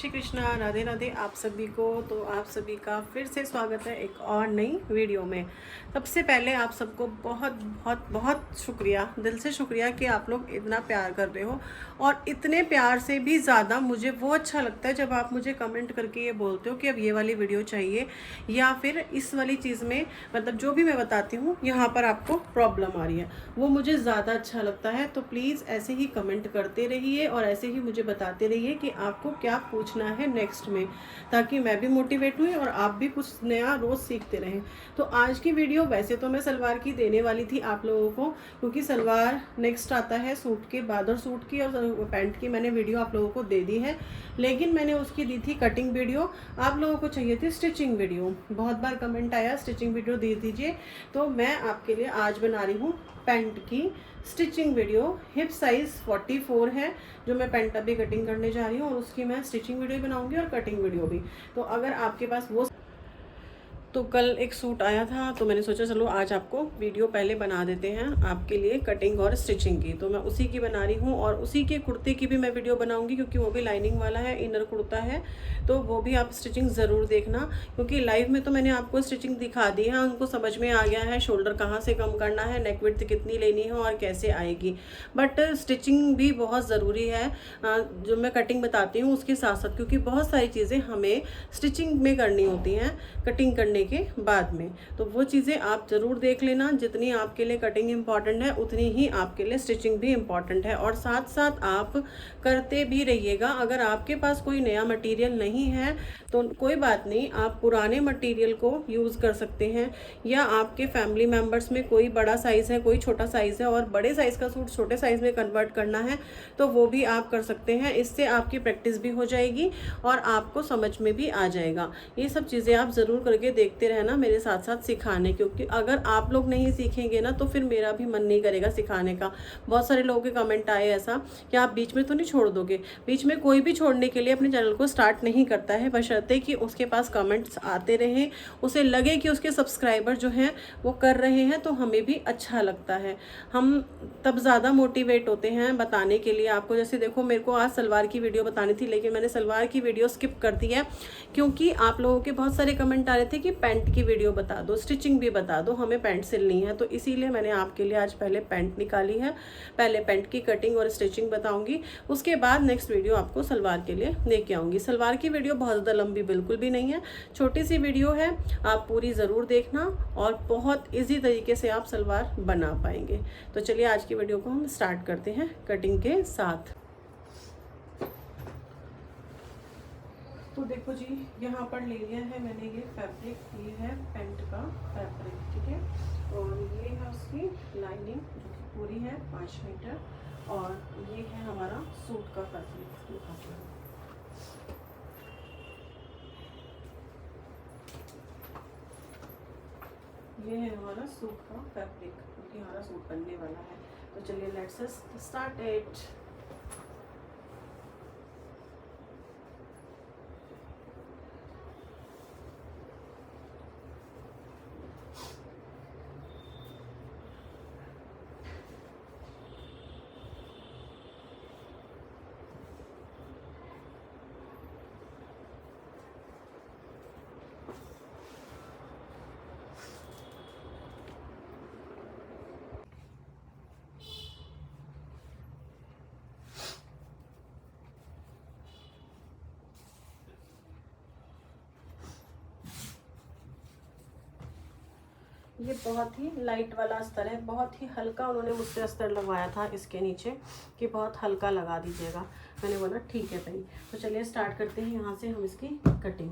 श्री कृष्णा, राधे राधे आप सभी को। तो आप सभी का फिर से स्वागत है एक और नई वीडियो में। सबसे पहले आप सबको बहुत बहुत बहुत शुक्रिया, दिल से शुक्रिया कि आप लोग इतना प्यार कर रहे हो। और इतने प्यार से भी ज़्यादा मुझे वो अच्छा लगता है जब आप मुझे कमेंट करके ये बोलते हो कि अब ये वाली वीडियो चाहिए, या फिर इस वाली चीज़ में मतलब जो भी मैं बताती हूँ यहाँ पर आपको प्रॉब्लम आ रही है, वो मुझे ज़्यादा अच्छा लगता है। तो प्लीज़ ऐसे ही कमेंट करते रहिए और ऐसे ही मुझे बताते रहिए कि आपको क्या पूछना है नेक्स्ट में, ताकि मैं भी मोटिवेट हुई और आप भी कुछ नया रोज़ सीखते रहें। तो आज की वीडियो वैसे तो मैं सलवार की देने वाली थी आप लोगों को, क्योंकि सलवार नेक्स्ट आता है सूट के बाद, और सूट की और पैंट की मैंने वीडियो आप लोगों को दे दी है, लेकिन मैंने उसकी दी थी कटिंग वीडियो। आप लोगों को चाहिए थी स्टिचिंग वीडियो, बहुत बार कमेंट आया स्टिचिंग वीडियो दे दीजिए, तो मैं आपके लिए आज बना रही हूँ पैंट की स्टिचिंग वीडियो। हिप साइज़ 44 है जो मैं पैंट अभी कटिंग करने जा रही हूँ, और उसकी मैं स्टिचिंग वीडियो बनाऊंगी और कटिंग वीडियो भी। तो अगर आपके पास वो, तो कल एक सूट आया था तो मैंने सोचा चलो आज आपको वीडियो पहले बना देते हैं आपके लिए कटिंग और स्टिचिंग की। तो मैं उसी की बना रही हूँ, और उसी के कुर्ते की भी मैं वीडियो बनाऊंगी, क्योंकि वो भी लाइनिंग वाला है, इनर कुर्ता है। तो वो भी आप स्टिचिंग ज़रूर देखना, क्योंकि लाइव में तो मैंने आपको स्टिचिंग दिखा दी है, उनको समझ में आ गया है शोल्डर कहाँ से कम करना है, नेक विड्थ कितनी लेनी है और कैसे आएगी। बट स्टिचिंग भी बहुत ज़रूरी है जो मैं कटिंग बताती हूँ उसके साथ साथ, क्योंकि बहुत सारी चीज़ें हमें स्टिचिंग में करनी होती हैं कटिंग करने के बाद में। तो वो चीज़ें आप ज़रूर देख लेना, जितनी आपके लिए कटिंग इम्पॉर्टेंट है उतनी ही आपके लिए स्टिचिंग भी इम्पॉर्टेंट है। और साथ साथ आप करते भी रहिएगा। अगर आपके पास कोई नया मटेरियल नहीं है तो कोई बात नहीं, आप पुराने मटेरियल को यूज़ कर सकते हैं, या आपके फैमिली मेम्बर्स में कोई बड़ा साइज़ है कोई छोटा साइज़ है और बड़े साइज़ का सूट छोटे साइज़ में कन्वर्ट करना है तो वो भी आप कर सकते हैं। इससे आपकी प्रैक्टिस भी हो जाएगी और आपको समझ में भी आ जाएगा। ये सब चीज़ें आप ज़रूर करके देखते रहना मेरे साथ साथ सिखाने, क्योंकि अगर आप लोग नहीं सीखेंगे ना तो फिर मेरा भी मन नहीं करेगा सिखाने का। बहुत सारे लोगों के कमेंट आए ऐसा कि आप बीच में तो नहीं छोड़ दोगे। बीच में कोई भी छोड़ने के लिए अपने चैनल को स्टार्ट नहीं करता है, बशर्ते कि उसके पास कमेंट्स आते रहें, उसे लगे कि उसके सब्सक्राइबर जो हैं वो कर रहे हैं, तो हमें भी अच्छा लगता है। हम तब ज़्यादा मोटिवेट होते हैं बताने के लिए आपको। जैसे देखो, मेरे को आज सलवार की वीडियो बतानी थी, लेकिन मैंने सलवार की वीडियो स्किप कर दी है, क्योंकि आप लोगों के बहुत सारे कमेंट आ रहे थे कि पैंट की वीडियो बता दो, स्टिचिंग भी बता दो, हमें पैंट सिलनी है। तो इसीलिए मैंने आपके लिए आज पहले पैंट निकाली है। पहले पैंट की कटिंग और स्टिचिंग बताऊंगी, उसके बाद नेक्स्ट वीडियो आपको सलवार के लिए लेके आऊँगी। सलवार की वीडियो बहुत ज़्यादा लंबी बिल्कुल भी नहीं है, छोटी सी वीडियो है, आप पूरी ज़रूर देखना और बहुत ईजी तरीके से आप सलवार बना पाएंगे। तो चलिए आज की वीडियो को हम स्टार्ट करते हैं कटिंग के साथ। तो देखो जी, यहाँ पर ले लिया है मैंने ये फैब्रिक, ये है पैंट का फैब्रिक, ठीक है। और ये है उसकी लाइनिंग जो कि पूरी है 5 मीटर, और ये है हमारा सूट का फैब्रिक दिखाती हूँ। ये है हमारा सूट का फैब्रिक, क्योंकि हमारा सूट बनने वाला है। तो चलिए लेट्स स्टार्ट इट। ये बहुत ही लाइट वाला अस्तर है, बहुत ही हल्का उन्होंने मुझसे अस्तर लगवाया था इसके नीचे कि बहुत हल्का लगा दीजिएगा। मैंने बोला ठीक है भाई। तो चलिए स्टार्ट करते हैं यहाँ से हम इसकी कटिंग।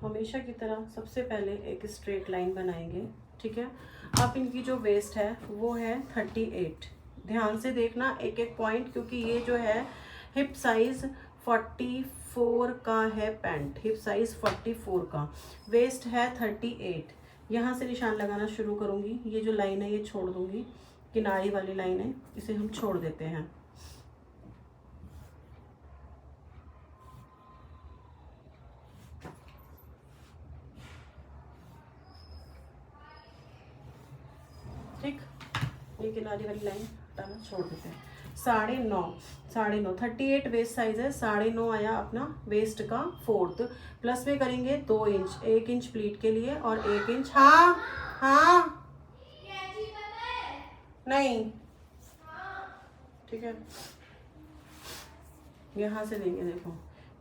हमेशा की तरह सबसे पहले एक स्ट्रेट लाइन बनाएंगे, ठीक है। अब इनकी जो वेस्ट है वो है 38। ध्यान से देखना एक एक पॉइंट, क्योंकि ये जो है हिप साइज़ 44 का है पैंट, हिप साइज़ 44 का, वेस्ट है 38। यहाँ से निशान लगाना शुरू करूँगी। ये जो लाइन है ये छोड़ दूँगी, किनारी वाली लाइन है, इसे हम छोड़ देते हैं। ठीक, ये किनारे वाली लाइन हटाना छोड़ देते हैं। 9.5 38 वेस्ट साइज है, 9.5 आया अपना वेस्ट का फोर्थ। प्लस में करेंगे 2 इंच, 1 इंच प्लीट के लिए और 1 इंच, हाँ हाँ नहीं, ठीक है। यहाँ से लेंगे, देखो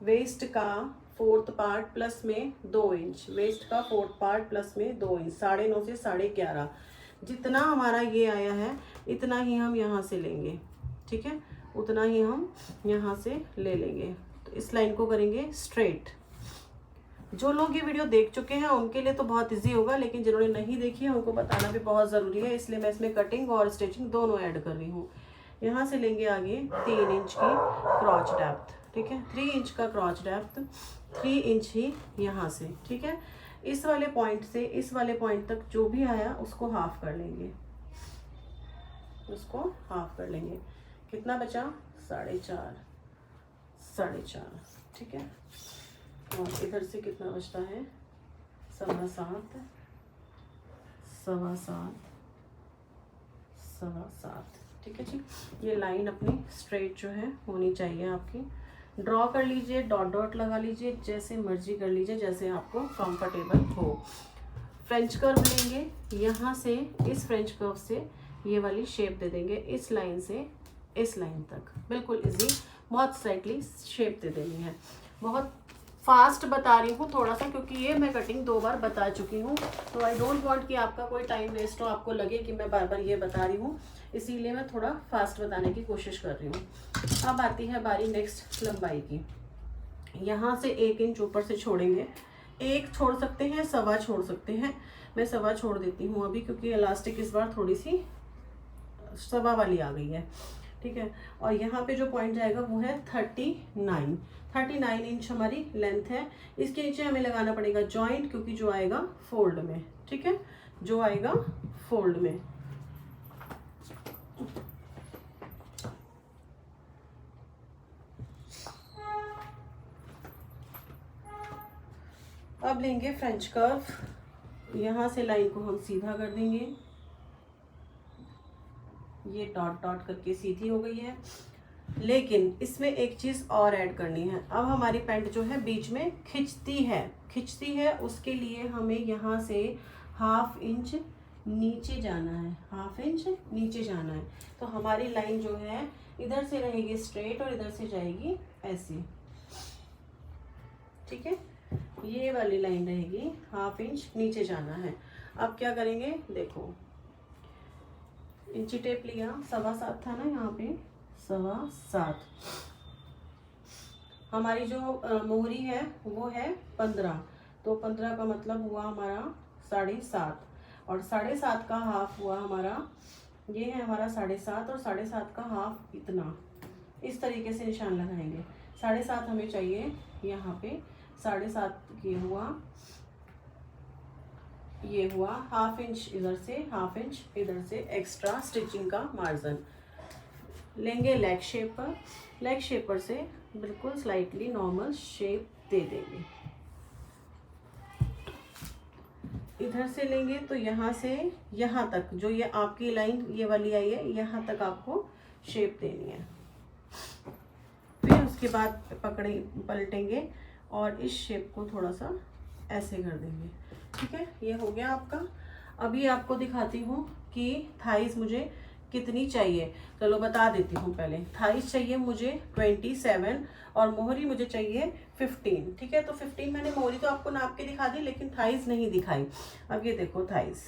वेस्ट का फोर्थ पार्ट प्लस में 2 इंच, वेस्ट का फोर्थ पार्ट प्लस में 2 इंच, 9.5 से 11.5, जितना हमारा ये आया है इतना ही हम यहाँ से लेंगे, ठीक है, उतना ही हम यहाँ से ले लेंगे। तो इस लाइन को करेंगे स्ट्रेट। जो लोग ये वीडियो देख चुके हैं उनके लिए तो बहुत इजी होगा, लेकिन जिन्होंने नहीं देखी है उनको बताना भी बहुत ज़रूरी है, इसलिए मैं इसमें कटिंग और स्टिचिंग दोनों ऐड कर रही हूँ। यहाँ से लेंगे आगे 3 इंच की क्रॉच डेप्थ, ठीक है, 3 इंच का क्रॉच डेप्थ, 3 इंच ही यहाँ से, ठीक है। इस वाले पॉइंट से इस वाले पॉइंट तक जो भी आया उसको हाफ कर लेंगे, उसको हाफ कर लेंगे। कितना बचा? 4.5, ठीक है। और इधर से कितना बचता है? 7.25, 7.25, ठीक है जी। ये लाइन अपनी स्ट्रेट जो है होनी चाहिए आपकी। ड्रॉ कर लीजिए, डॉट डॉट लगा लीजिए, जैसे मर्जी कर लीजिए, जैसे आपको कंफर्टेबल हो। फ्रेंच कर्व लेंगे, यहाँ से इस फ्रेंच कर्व से ये वाली शेप दे देंगे, इस लाइन से इस लाइन तक, बिल्कुल इजी, बहुत स्लाइटली शेप दे देनी है। बहुत फास्ट बता रही हूँ थोड़ा सा, क्योंकि ये मैं कटिंग 2 बार बता चुकी हूँ, तो आई डोंट वांट कि आपका कोई टाइम वेस्ट हो, आपको लगे कि मैं बार बार ये बता रही हूँ, इसीलिए मैं थोड़ा फास्ट बताने की कोशिश कर रही हूँ। अब आती है बारी नेक्स्ट लंबाई की। यहाँ से 1 इंच ऊपर से छोड़ेंगे, 1 छोड़ सकते हैं, 1.25 छोड़ सकते हैं, मैं 1.25 छोड़ देती हूँ अभी, क्योंकि इलास्टिक इस बार थोड़ी सी 1.25 वाली आ गई है, ठीक है। और यहाँ पे जो पॉइंट जाएगा वो है 39 इंच हमारी लेंथ है। इसके नीचे हमें लगाना पड़ेगा जॉइंट, क्योंकि जो आएगा फोल्ड में, ठीक है, जो आएगा फोल्ड में। अब लेंगे फ्रेंच कर्व, यहाँ से लाइन को हम सीधा कर देंगे, ये डॉट डॉट करके सीधी हो गई है। लेकिन इसमें एक चीज़ और ऐड करनी है। अब हमारी पैंट जो है बीच में खिंचती है, उसके लिए हमें यहाँ से 1/2 इंच नीचे जाना है, 1/2 इंच नीचे जाना है। तो हमारी लाइन जो है इधर से रहेगी स्ट्रेट और इधर से जाएगी ऐसी, ठीक है, ये वाली लाइन रहेगी, 1/2 इंच नीचे जाना है। अब क्या करेंगे, देखो इंची टेप लिया, 7.25 था ना यहाँ पे, 7.25। हमारी जो मोहरी है वो है 15, तो 15 का मतलब हुआ हमारा 7.5, और 7.5 का हाफ हुआ हमारा, ये है हमारा 7.5, और 7.5 का हाफ इतना, इस तरीके से निशान लगाएंगे। 7.5 हमें चाहिए यहाँ पे, 7.5 ये हुआ, ये हुआ 1/2 इंच इधर से, 1/2 इंच इधर से एक्स्ट्रा स्टिचिंग का मार्जिन लेंगे। लेग शेपर से बिल्कुल स्लाइटली नॉर्मल शेप दे देंगे। इधर से लेंगे तो यहाँ से यहाँ तक, जो ये आपकी लाइन ये वाली आई है, यहाँ तक आपको शेप देनी है। फिर उसके बाद पलटेंगे और इस शेप को थोड़ा सा ऐसे कर देंगे, ठीक है। ये हो गया आपका। अभी आपको दिखाती हूँ कि थाइस मुझे कितनी चाहिए, चलो बता देती हूँ पहले। थाइस चाहिए मुझे 27 और मोहरी मुझे चाहिए 15, ठीक है। तो 15 मैंने मोहरी तो आपको नाप के दिखा दी, लेकिन थाइस नहीं दिखाई। अब ये देखो थाइस,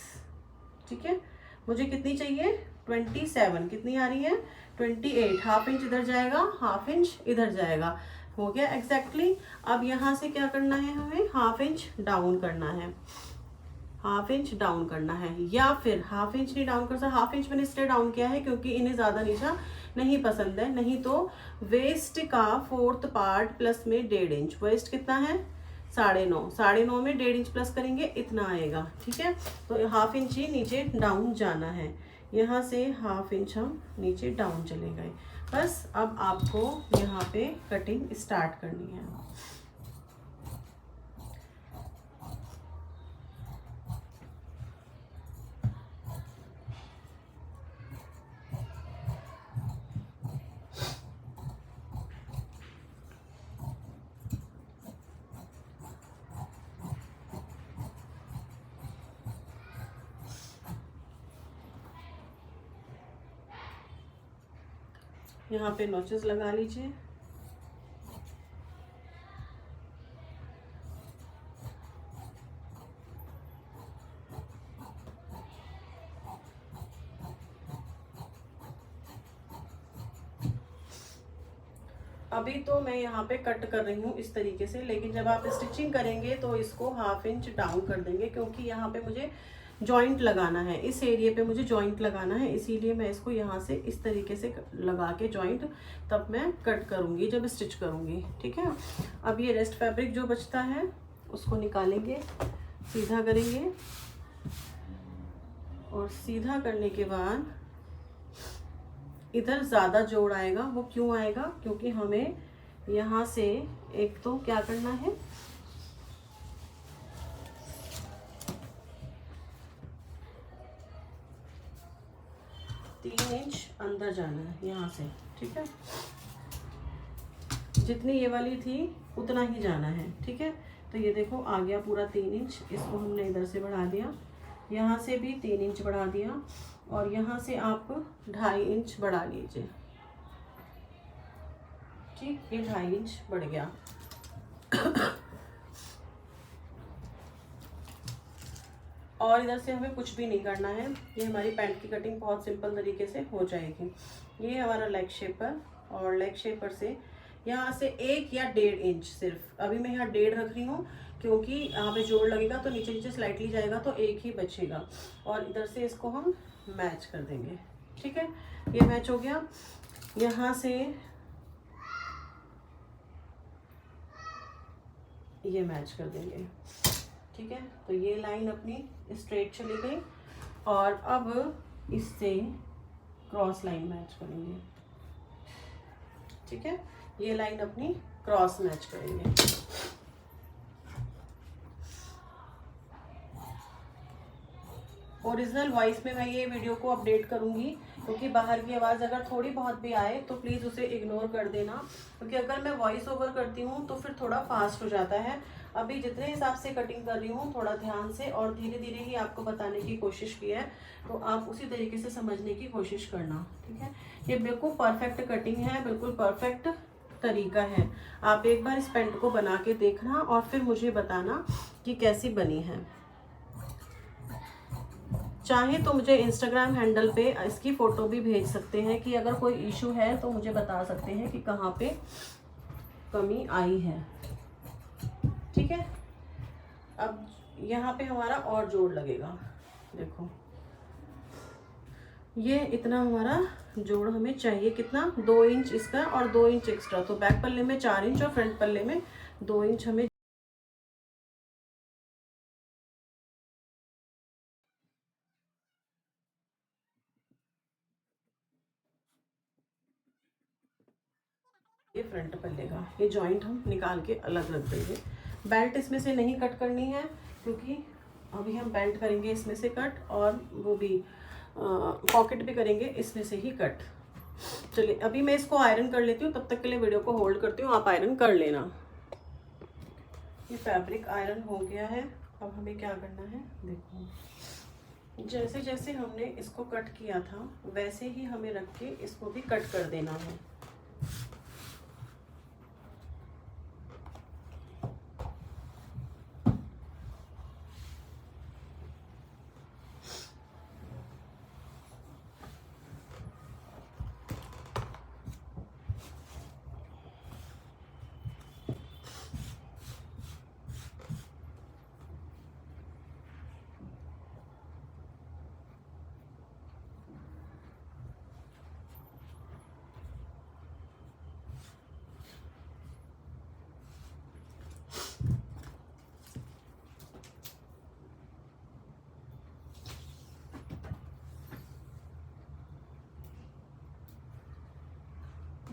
ठीक है, मुझे कितनी चाहिए 27, कितनी आ रही है 28, 1/2 इंच इधर जाएगा, 1/2 इंच इधर जाएगा, हो गया एग्जैक्टली। अब यहाँ से क्या करना है, हमें 1/2 इंच डाउन करना है, 1/2 इंच डाउन करना है, या फिर 1/2 इंच नहीं डाउन कर सकते। 1/2 इंच मैंने इसलिए डाउन किया है क्योंकि इन्हें ज़्यादा नीचा नहीं पसंद है, नहीं तो वेस्ट का फोर्थ पार्ट प्लस में 1.5 इंच, वेस्ट कितना है 9.5, 9.5 में 1.5 इंच प्लस करेंगे इतना आएगा, ठीक है। तो 1/2 इंच ही नीचे डाउन जाना है, यहाँ से 1/2 इंच हम नीचे डाउन चले गए। बस अब आपको यहाँ पे कटिंग स्टार्ट करनी है। यहाँ पे नोचेस लगा लीजिए। अभी तो मैं यहाँ पे कट कर रही हूँ इस तरीके से, लेकिन जब आप स्टिचिंग करेंगे तो इसको 1/2 इंच डाउन कर देंगे, क्योंकि यहाँ पे मुझे जॉइंट लगाना है, इस एरिया पे मुझे जॉइंट लगाना है, इसीलिए मैं इसको यहाँ से इस तरीके से लगा के जॉइंट तब मैं कट करूँगी जब स्टिच करूँगी। ठीक है। अब ये रेस्ट फैब्रिक जो बचता है उसको निकालेंगे, सीधा करेंगे, और सीधा करने के बाद इधर ज़्यादा जोड़ आएगा। वो क्यों आएगा? क्योंकि हमें यहाँ से एक तो क्या करना है, तीन इंच अंदर जाना है यहाँ से। ठीक है। जितनी ये वाली थी उतना ही जाना है। ठीक है। तो ये देखो आ गया पूरा 3 इंच। इसको हमने इधर से बढ़ा दिया, यहाँ से भी 3 इंच बढ़ा दिया, और यहाँ से आप 2.5 इंच बढ़ा लीजिए। ठीक, ये 2.5 इंच बढ़ गया। और इधर से हमें कुछ भी नहीं करना है, ये हमारी पैंट की कटिंग बहुत सिंपल तरीके से हो जाएगी। ये हमारा लेग शेपर, और लेग शेपर से यहाँ से 1 या 1.5 इंच सिर्फ, अभी मैं यहाँ 1.5 रख रही हूँ क्योंकि यहाँ पे जोड़ लगेगा तो नीचे नीचे स्लाइटली जाएगा तो 1 ही बचेगा, और इधर से इसको हम मैच कर देंगे। ठीक है, ये मैच हो गया। यहाँ से ये मैच कर देंगे। ठीक है, तो ये लाइन अपनी स्ट्रेट चली गई, और अब इससे क्रॉस लाइन मैच करेंगे। ठीक है, ये लाइन अपनी क्रॉस मैच करेंगे। ओरिजिनल वॉइस में मैं ये वीडियो को अपडेट करूंगी, क्योंकि बाहर की आवाज़ अगर थोड़ी बहुत भी आए तो प्लीज़ उसे इग्नोर कर देना, क्योंकि अगर मैं वॉइस ओवर करती हूँ तो फिर थोड़ा फास्ट हो जाता है। अभी जितने हिसाब से कटिंग कर रही हूँ थोड़ा ध्यान से और धीरे धीरे ही आपको बताने की कोशिश की है, तो आप उसी तरीके से समझने की कोशिश करना। ठीक है, ये बिल्कुल परफेक्ट कटिंग है, बिल्कुल परफेक्ट तरीका है। आप एक बार इस पैंट को बना के देखना और फिर मुझे बताना कि कैसी बनी है। चाहे तो मुझे इंस्टाग्राम हैंडल पे इसकी फ़ोटो भी भेज सकते हैं कि अगर कोई इशू है तो मुझे बता सकते हैं कि कहाँ पे कमी आई है। ठीक है, अब यहाँ पे हमारा और जोड़ लगेगा। देखो ये इतना हमारा जोड़ हमें चाहिए, कितना, 2 इंच इसका और 2 इंच एक्स्ट्रा, तो बैक पल्ले में 4 इंच और फ्रंट पल्ले में 2 इंच हमें। ये फ्रंट पल्ले का ये जॉइंट हम निकाल के अलग रख देंगे। बेल्ट इसमें से नहीं कट करनी है, क्योंकि अभी हम बेल्ट करेंगे इसमें से कट, और वो भी पॉकेट भी करेंगे इसमें से ही कट। चलिए अभी मैं इसको आयरन कर लेती हूँ, तब तक के लिए वीडियो को होल्ड करती हूँ, आप आयरन कर लेना। ये फैब्रिक आयरन हो गया है। अब हमें क्या करना है, देखो जैसे जैसे हमने इसको कट किया था वैसे ही हमें रख के इसको भी कट कर देना है।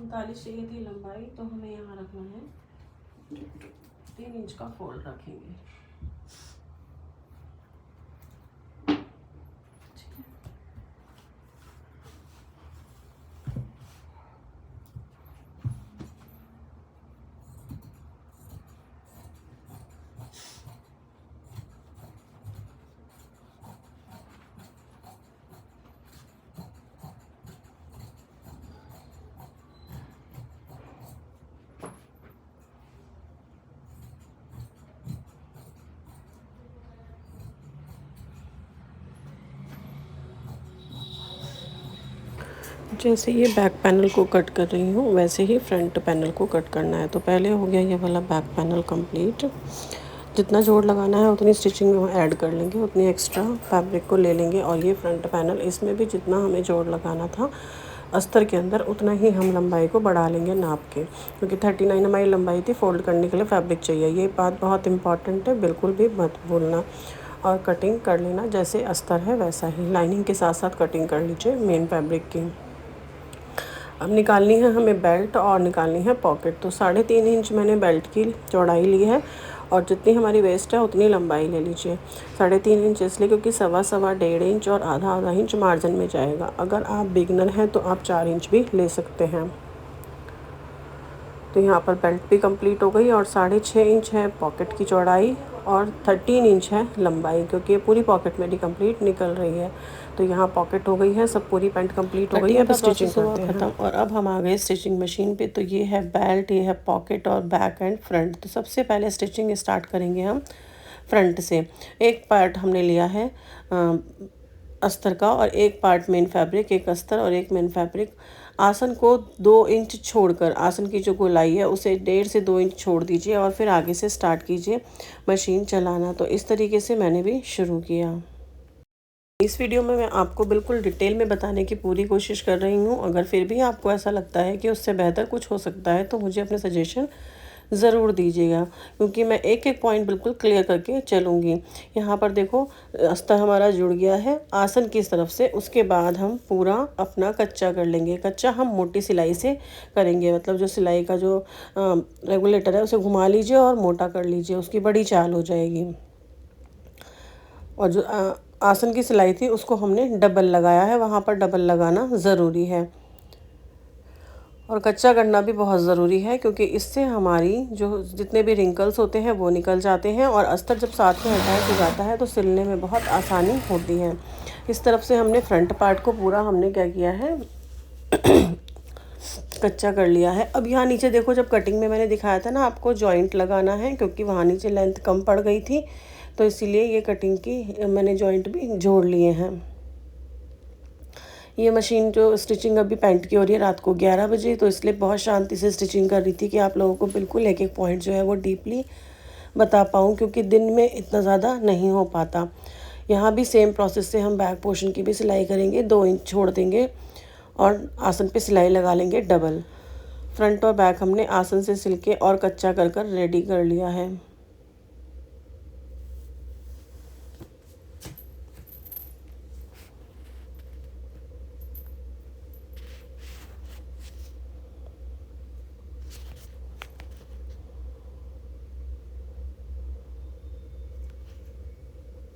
उनतालीस चाहिए थी लंबाई, तो हमें यहाँ रखना है 3 इंच का फोल्ड रखेंगे। जैसे ये बैक पैनल को कट कर रही हूँ वैसे ही फ्रंट पैनल को कट करना है। तो पहले हो गया ये वाला बैक पैनल कंप्लीट। जितना जोड़ लगाना है उतनी स्टिचिंग में ऐड कर लेंगे, उतनी एक्स्ट्रा फैब्रिक को ले लेंगे। और ये फ्रंट पैनल, इसमें भी जितना हमें जोड़ लगाना था अस्तर के अंदर उतना ही हम लंबाई को बढ़ा लेंगे नाप के, क्योंकि 39 हमारी लंबाई थी। फोल्ड करने के लिए फैब्रिक चाहिए, ये बात बहुत इंपॉर्टेंट है, बिल्कुल भी मत भूलना। और कटिंग कर लेना जैसे अस्तर है वैसा ही, लाइनिंग के साथ साथ कटिंग कर लीजिए मेन फैब्रिक की। अब निकालनी है हमें बेल्ट और निकालनी है पॉकेट। तो 3.5 इंच मैंने बेल्ट की चौड़ाई ली है और जितनी हमारी वेस्ट है उतनी लंबाई ले लीजिए। 3.5 इंच इसलिए क्योंकि 1.25 और आधा इंच मार्जिन में जाएगा। अगर आप बिगनर हैं तो आप 4 इंच भी ले सकते हैं। तो यहाँ पर बेल्ट भी कंप्लीट हो गई और 6.5 इंच है पॉकेट की चौड़ाई और 13 इंच है लंबाई, क्योंकि ये पूरी पॉकेट मेरी कंप्लीट निकल रही है। तो यहाँ पॉकेट हो गई है, सब पूरी पैंट कंप्लीट हो गई है। अब स्टिचिंग करते हैं खत्म और अब हम आ गए स्टिचिंग मशीन पे। तो ये है बेल्ट, ये है पॉकेट और बैक एंड फ्रंट। तो सबसे पहले स्टिचिंग स्टार्ट करेंगे हम फ्रंट से। एक पार्ट हमने लिया है अस्तर का और एक पार्ट मेन फैब्रिक, एक अस्तर और एक मेन फैब्रिक। आसन को 2 इंच छोड़कर, आसन की जो गोलाई है उसे 1.5 से 2 इंच छोड़ दीजिए और फिर आगे से स्टार्ट कीजिए मशीन चलाना। तो इस तरीके से मैंने भी शुरू किया। इस वीडियो में मैं आपको बिल्कुल डिटेल में बताने की पूरी कोशिश कर रही हूँ। अगर फिर भी आपको ऐसा लगता है कि उससे बेहतर कुछ हो सकता है तो मुझे अपने सजेशन ज़रूर दीजिएगा, क्योंकि मैं एक एक पॉइंट बिल्कुल क्लियर करके चलूँगी। यहाँ पर देखो अस्तर हमारा जुड़ गया है आसन की तरफ से। उसके बाद हम पूरा अपना कच्चा कर लेंगे। कच्चा हम मोटी सिलाई से करेंगे, मतलब जो सिलाई का जो रेगुलेटर है उसे घुमा लीजिए और मोटा कर लीजिए, उसकी बड़ी चाल हो जाएगी। और जो आसन की सिलाई थी उसको हमने डबल लगाया है, वहाँ पर डबल लगाना ज़रूरी है। और कच्चा करना भी बहुत ज़रूरी है, क्योंकि इससे हमारी जो जितने भी रिंकल्स होते हैं वो निकल जाते हैं और अस्तर जब साथ में अटैच हो जाता है तो सिलने में बहुत आसानी होती है। इस तरफ से हमने फ्रंट पार्ट को पूरा हमने क्या किया है कच्चा कर लिया है। अब यहाँ नीचे देखो, जब कटिंग में मैंने दिखाया था ना आपको जॉइंट लगाना है, क्योंकि वहाँ नीचे लेंथ कम पड़ गई थी तो इसीलिए ये कटिंग की मैंने जॉइंट भी जोड़ लिए हैं। ये मशीन जो स्टिचिंग अभी पैंट की हो रही है रात को 11 बजे, तो इसलिए बहुत शांति से स्टिचिंग कर रही थी कि आप लोगों को बिल्कुल एक एक पॉइंट जो है वो डीपली बता पाऊँ, क्योंकि दिन में इतना ज़्यादा नहीं हो पाता। यहाँ भी सेम प्रोसेस से हम बैक पोर्शन की भी सिलाई करेंगे। 2 इंच छोड़ देंगे और आसन पे सिलाई लगा लेंगे डबल। फ्रंट और बैक हमने आसन से सिल के और कच्चा कर कर रेडी कर लिया है।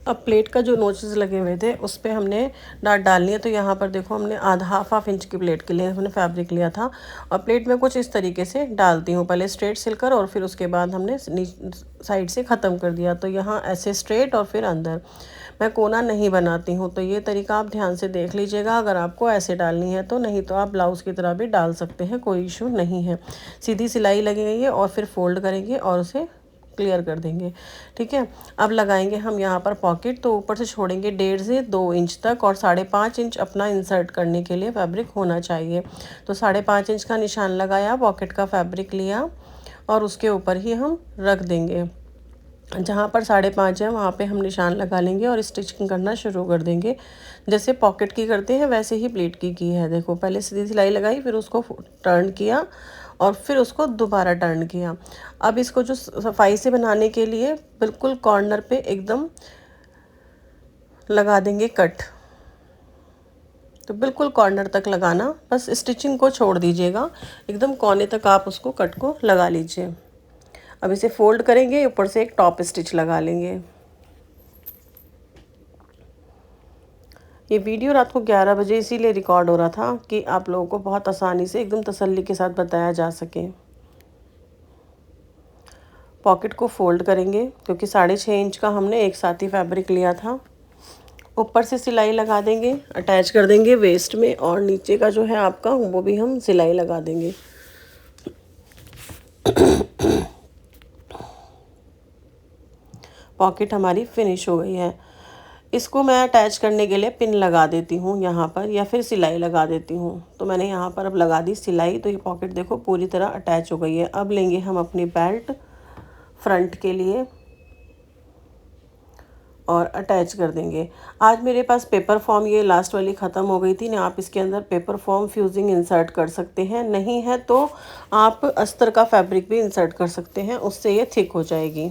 अब प्लेट का जो नोचेस लगे हुए थे उस पर हमने डाट डालनी है। तो यहाँ पर देखो हमने आधा हाफ इंच की प्लेट के लिए हमने फैब्रिक लिया था और प्लेट में कुछ इस तरीके से डालती हूँ, पहले स्ट्रेट सिलकर और फिर उसके बाद हमने साइड से ख़त्म कर दिया। तो यहाँ ऐसे स्ट्रेट और फिर अंदर, मैं कोना नहीं बनाती हूँ। तो ये तरीका आप ध्यान से देख लीजिएगा, अगर आपको ऐसे डालनी है तो, नहीं तो आप ब्लाउज़ की तरह भी डाल सकते हैं, कोई इशू नहीं है। सीधी सिलाई लगेगी और फिर फोल्ड करेंगे और उसे क्लियर कर देंगे। ठीक है, अब लगाएंगे हम यहाँ पर पॉकेट। तो ऊपर से छोड़ेंगे 1.5 से 2 इंच तक और 5.5 इंच अपना इंसर्ट करने के लिए फैब्रिक होना चाहिए। तो 5.5 इंच का निशान लगाया, पॉकेट का फैब्रिक लिया और उसके ऊपर ही हम रख देंगे। जहाँ पर 5.5 है वहाँ पे हम निशान लगा लेंगे और स्टिचिंग करना शुरू कर देंगे। जैसे पॉकेट की करते हैं वैसे ही प्लेट की है। देखो पहले सीधी सिलाई लगाई, फिर उसको टर्न किया और फिर उसको दोबारा टर्न किया। अब इसको जो सफाई से बनाने के लिए बिल्कुल कॉर्नर पे एकदम लगा देंगे कट। तो बिल्कुल कॉर्नर तक लगाना, बस स्टिचिंग को छोड़ दीजिएगा, एकदम कोने तक आप उसको कट को लगा लीजिए। अब इसे फोल्ड करेंगे, ऊपर से एक टॉप स्टिच लगा लेंगे। ये वीडियो रात को 11 बजे इसीलिए रिकॉर्ड हो रहा था कि आप लोगों को बहुत आसानी से एकदम तसल्ली के साथ बताया जा सके। पॉकेट को फोल्ड करेंगे, क्योंकि 6.5 इंच का हमने एक साथ ही फैब्रिक लिया था। ऊपर से सिलाई लगा देंगे, अटैच कर देंगे वेस्ट में, और नीचे का जो है आपका वो भी हम सिलाई लगा देंगे। पॉकेट हमारी फिनिश हो गई है। इसको मैं अटैच करने के लिए पिन लगा देती हूँ यहाँ पर, या फिर सिलाई लगा देती हूँ। तो मैंने यहाँ पर अब लगा दी सिलाई, तो ये पॉकेट देखो पूरी तरह अटैच हो गई है। अब लेंगे हम अपनी बेल्ट फ्रंट के लिए और अटैच कर देंगे। आज मेरे पास पेपर फॉर्म ये लास्ट वाली ख़त्म हो गई थी ना, आप इसके अंदर पेपर फॉर्म फ्यूजिंग इंसर्ट कर सकते हैं, नहीं है तो आप अस्तर का फैब्रिक भी इंसर्ट कर सकते हैं, उससे ये थिक हो जाएगी।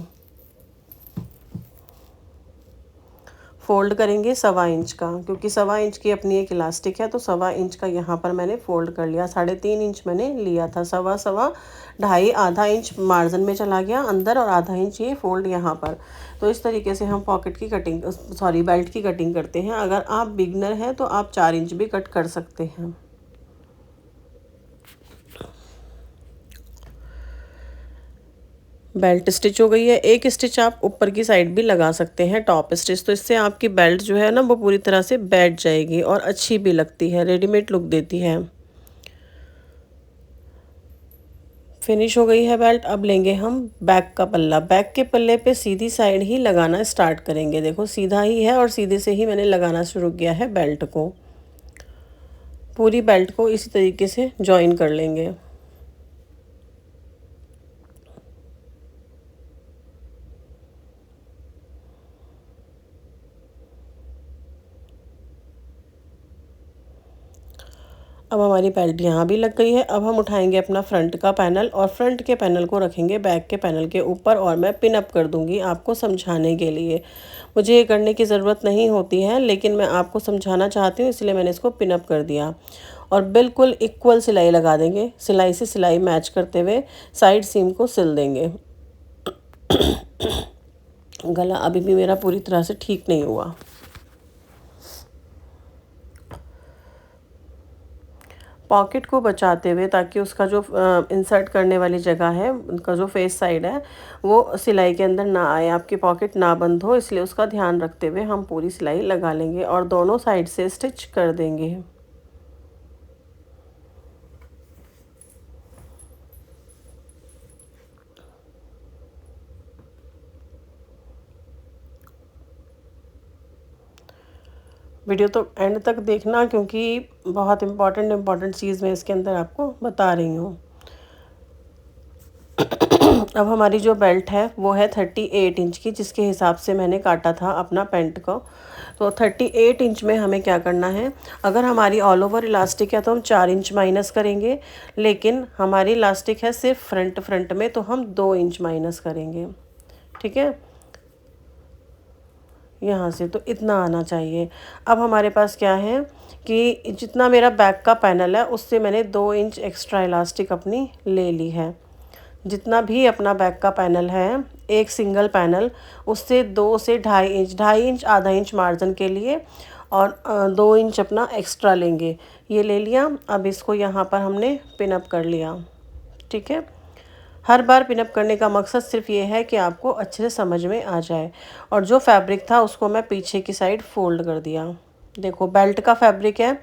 फोल्ड करेंगे 1.25 इंच का, क्योंकि 1.25 इंच की अपनी एक इलास्टिक है, तो 1.25 इंच का यहाँ पर मैंने फ़ोल्ड कर लिया। 3.5 इंच मैंने लिया था, सवा 2.5 आधा इंच मार्जिन में चला गया अंदर और आधा इंच ये फोल्ड यहाँ पर। तो इस तरीके से हम पॉकेट की कटिंग, सॉरी बेल्ट की कटिंग करते हैं। अगर आप बिगनर हैं तो आप 4 इंच भी कट कर सकते हैं। बेल्ट स्टिच हो गई है। एक स्टिच आप ऊपर की साइड भी लगा सकते हैं, टॉप स्टिच, तो इससे आपकी बेल्ट जो है ना वो पूरी तरह से बैठ जाएगी और अच्छी भी लगती है, रेडीमेड लुक देती है। फिनिश हो गई है बेल्ट। अब लेंगे हम बैक का पल्ला। बैक के पल्ले पे सीधी साइड ही लगाना स्टार्ट करेंगे। देखो सीधा ही है और सीधे से ही मैंने लगाना शुरू किया है बेल्ट को। पूरी बेल्ट को इसी तरीके से जॉइन कर लेंगे। अब हमारी बेल्ट यहाँ भी लग गई है। अब हम उठाएंगे अपना फ्रंट का पैनल और फ्रंट के पैनल को रखेंगे बैक के पैनल के ऊपर, और मैं पिन अप कर दूंगी आपको समझाने के लिए। मुझे ये करने की ज़रूरत नहीं होती है, लेकिन मैं आपको समझाना चाहती हूँ, इसलिए मैंने इसको पिन अप कर दिया। और बिल्कुल इक्वल सिलाई लगा देंगे, सिलाई से सिलाई मैच करते हुए साइड सीम को सिल देंगे। गला अभी भी मेरा पूरी तरह से ठीक नहीं हुआ। पॉकेट को बचाते हुए, ताकि उसका जो इंसर्ट करने वाली जगह है, उनका जो फेस साइड है वो सिलाई के अंदर ना आए, आपकी पॉकेट ना बंद हो, इसलिए उसका ध्यान रखते हुए हम पूरी सिलाई लगा लेंगे और दोनों साइड से स्टिच कर देंगे। वीडियो तो एंड तक देखना, क्योंकि बहुत इम्पॉर्टेंट चीज़ मैं इसके अंदर आपको बता रही हूँ। अब हमारी जो बेल्ट है वो है 38 इंच की, जिसके हिसाब से मैंने काटा था अपना पैंट को। तो 38 इंच में हमें क्या करना है, अगर हमारी ऑल ओवर इलास्टिक है तो हम 4 इंच माइनस करेंगे, लेकिन हमारी इलास्टिक है सिर्फ फ्रंट में, तो हम 2 इंच माइनस करेंगे। ठीक है, यहाँ से तो इतना आना चाहिए। अब हमारे पास क्या है कि जितना मेरा बैक का पैनल है उससे मैंने 2 इंच एक्स्ट्रा इलास्टिक अपनी ले ली है। जितना भी अपना बैक का पैनल है, एक सिंगल पैनल, उससे 2 से 2.5 इंच आधा इंच मार्जिन के लिए, और 2 इंच अपना एक्स्ट्रा लेंगे। ये ले लिया। अब इसको यहाँ पर हमने पिनअप कर लिया। ठीक है, हर बार पिनअप करने का मकसद सिर्फ ये है कि आपको अच्छे से समझ में आ जाए। और जो फैब्रिक था उसको मैं पीछे की साइड फोल्ड कर दिया। देखो बेल्ट का फैब्रिक है,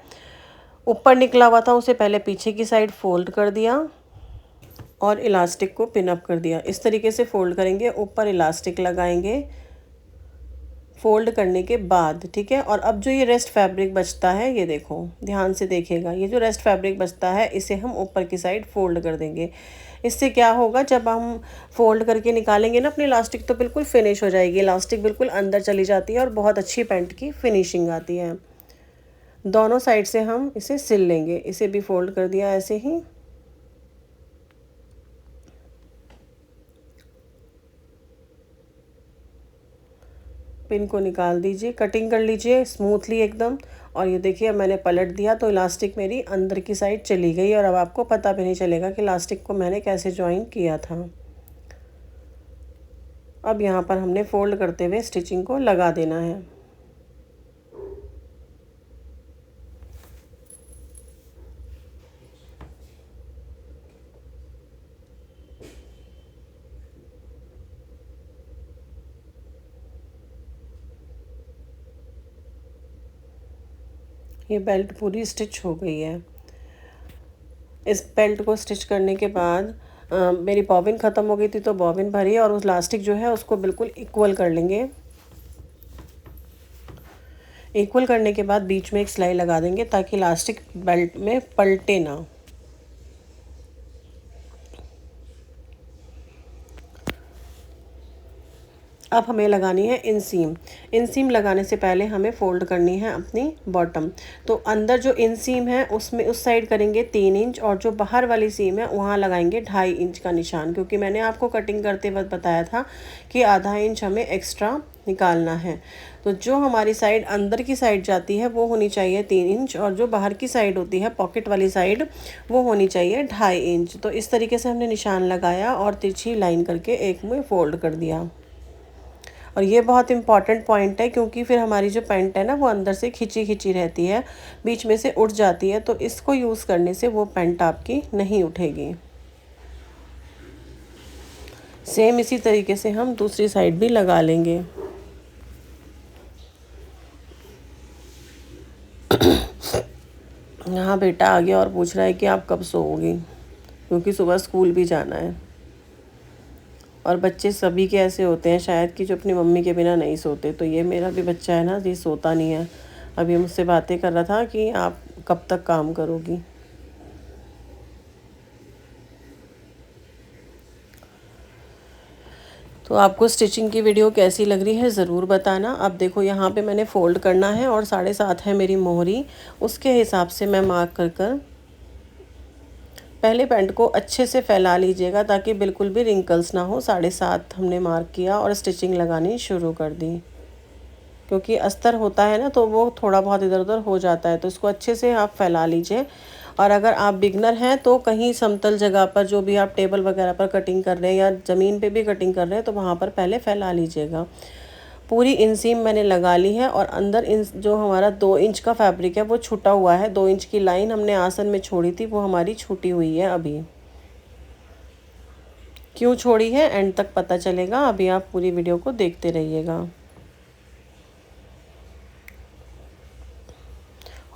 ऊपर निकला हुआ था, उसे पहले पीछे की साइड फोल्ड कर दिया और इलास्टिक को पिन अप कर दिया। इस तरीके से फोल्ड करेंगे, ऊपर इलास्टिक लगाएंगे फोल्ड करने के बाद। ठीक है, और अब जो ये रेस्ट फैब्रिक बचता है, ये देखो ध्यान से देखिएगा, ये जो रेस्ट फैब्रिक बचता है इसे हम ऊपर की साइड फोल्ड कर देंगे। इससे क्या होगा, जब हम फोल्ड करके निकालेंगे ना अपनी इलास्टिक, तो बिल्कुल फिनिश हो जाएगी, इलास्टिक बिल्कुल अंदर चली जाती है और बहुत अच्छी पैंट की फिनिशिंग आती है। दोनों साइड से हम इसे सिल लेंगे। इसे भी फोल्ड कर दिया ऐसे ही। पिन को निकाल दीजिए, कटिंग कर लीजिए स्मूथली एकदम। और ये देखिए, अब मैंने पलट दिया तो इलास्टिक मेरी अंदर की साइड चली गई, और अब आपको पता भी नहीं चलेगा कि इलास्टिक को मैंने कैसे ज्वाइन किया था। अब यहाँ पर हमने फोल्ड करते हुए स्टिचिंग को लगा देना है। ये बेल्ट पूरी स्टिच हो गई है। इस बेल्ट को स्टिच करने के बाद मेरी बॉबिन ख़त्म हो गई थी, तो बॉबिन भरी और उस इलास्टिक जो है उसको बिल्कुल इक्वल कर लेंगे। इक्वल करने के बाद बीच में एक सिलाई लगा देंगे ताकि इलास्टिक बेल्ट में पलटे ना। अब हमें लगानी है इनसीम। इनसीम लगाने से पहले हमें फ़ोल्ड करनी है अपनी बॉटम। तो अंदर जो इनसीम है उसमें उस साइड करेंगे 3 इंच और जो बाहर वाली सीम है वहाँ लगाएंगे 2.5 इंच का निशान, क्योंकि मैंने आपको कटिंग करते वक्त बताया था कि आधा इंच हमें एक्स्ट्रा निकालना है। तो जो हमारी साइड अंदर की साइड जाती है वो होनी चाहिए 3 इंच और जो बाहर की साइड होती है पॉकेट वाली साइड वो होनी चाहिए 2.5 इंच। तो इस तरीके से हमने निशान लगाया और तिरछी लाइन करके एक में फ़ोल्ड कर दिया। और ये बहुत इंपॉर्टेंट पॉइंट है क्योंकि फिर हमारी जो पैंट है ना वो अंदर से खिंची खिंची रहती है, बीच में से उठ जाती है, तो इसको यूज़ करने से वो पैंट आपकी नहीं उठेगी। सेम इसी तरीके से हम दूसरी साइड भी लगा लेंगे। यहाँ बेटा आ गया और पूछ रहा है कि आप कब सोओगी, क्योंकि सुबह स्कूल भी जाना है। और बच्चे सभी के ऐसे होते हैं शायद कि जो अपनी मम्मी के बिना नहीं सोते, तो ये मेरा भी बच्चा है ना, ये सोता नहीं है। अभी मुझसे बातें कर रहा था कि आप कब तक काम करोगी। तो आपको स्टिचिंग की वीडियो कैसी लग रही है ज़रूर बताना। अब देखो यहाँ पे मैंने फ़ोल्ड करना है और 7.5 है मेरी मोहरी, उसके हिसाब से मैं मार्क कर कर पहले पैंट को अच्छे से फैला लीजिएगा ताकि बिल्कुल भी रिंकल्स ना हो। 7.5 हमने मार्क किया और स्टिचिंग लगानी शुरू कर दी। क्योंकि अस्तर होता है ना तो वो थोड़ा बहुत इधर उधर हो जाता है, तो इसको अच्छे से आप फैला लीजिए। और अगर आप बिगनर हैं तो कहीं समतल जगह पर, जो भी आप टेबल वगैरह पर कटिंग कर रहे हैं या ज़मीन पे भी कटिंग कर रहे हैं, तो वहाँ पर पहले फैला लीजिएगा। पूरी इंसीम मैंने लगा ली है और अंदर जो हमारा 2 इंच का फैब्रिक है वो छूटा हुआ है। 2 इंच की लाइन हमने आसन में छोड़ी थी, वो हमारी छूटी हुई है। अभी क्यों छोड़ी है एंड तक पता चलेगा, अभी आप पूरी वीडियो को देखते रहिएगा।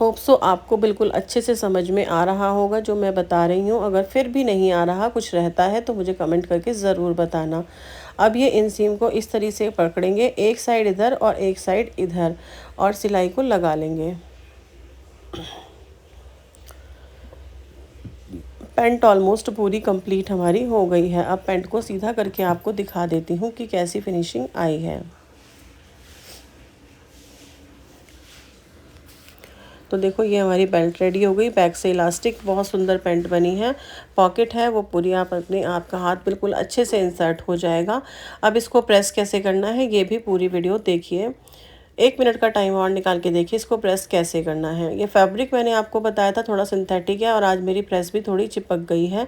होप सो आपको बिल्कुल अच्छे से समझ में आ रहा होगा जो मैं बता रही हूँ। अगर फिर भी नहीं आ रहा, कुछ रहता है, तो मुझे कमेंट करके ज़रूर बताना। अब ये इंसीम को इस तरीके से पकड़ेंगे, एक साइड इधर और एक साइड इधर, और सिलाई को लगा लेंगे। पैंट ऑलमोस्ट पूरी कंप्लीट हमारी हो गई है। अब पैंट को सीधा करके आपको दिखा देती हूँ कि कैसी फिनिशिंग आई है। तो देखो ये हमारी बेल्ट रेडी हो गई। बैक से इलास्टिक, बहुत सुंदर पैंट बनी है। पॉकेट है वो पूरी, आप अपने आपका हाथ बिल्कुल अच्छे से इंसर्ट हो जाएगा। अब इसको प्रेस कैसे करना है ये भी पूरी वीडियो देखिए। 1 मिनट का टाइम और निकाल के देखिए इसको प्रेस कैसे करना है। ये फैब्रिक मैंने आपको बताया था थोड़ा सिंथेटिक है और आज मेरी प्रेस भी थोड़ी चिपक गई है,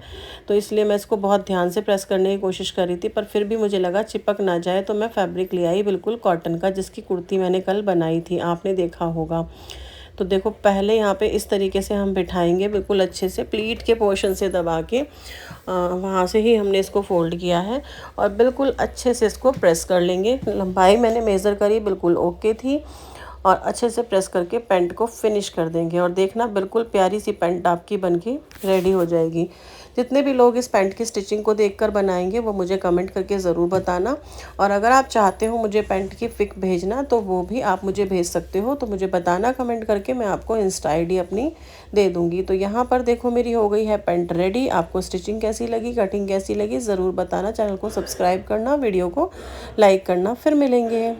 तो इसलिए मैं इसको बहुत ध्यान से प्रेस करने की कोशिश कर रही थी, पर फिर भी मुझे लगा चिपक ना जाए, तो मैं फैब्रिक ले आई बिल्कुल कॉटन का, जिसकी कुर्ती मैंने कल बनाई थी, आपने देखा होगा। तो देखो पहले यहाँ पे इस तरीके से हम बिठाएंगे बिल्कुल अच्छे से, प्लीट के पोर्शन से दबा के वहाँ से ही हमने इसको फोल्ड किया है और बिल्कुल अच्छे से इसको प्रेस कर लेंगे। लंबाई मैंने मेज़र करी, बिल्कुल ओके थी, और अच्छे से प्रेस करके पैंट को फिनिश कर देंगे। और देखना बिल्कुल प्यारी सी पैंट आपकी बनके रेडी हो जाएगी। जितने भी लोग इस पैंट की स्टिचिंग को देखकर बनाएंगे वो मुझे कमेंट करके ज़रूर बताना। और अगर आप चाहते हो मुझे पैंट की पिक भेजना तो वो भी आप मुझे भेज सकते हो, तो मुझे बताना कमेंट करके, मैं आपको इंस्टा ID अपनी दे दूँगी। तो यहाँ पर देखो मेरी हो गई है पैंट रेडी। आपको स्टिचिंग कैसी लगी, कटिंग कैसी लगी ज़रूर बताना। चैनल को सब्सक्राइब करना, वीडियो को लाइक करना। फिर मिलेंगे।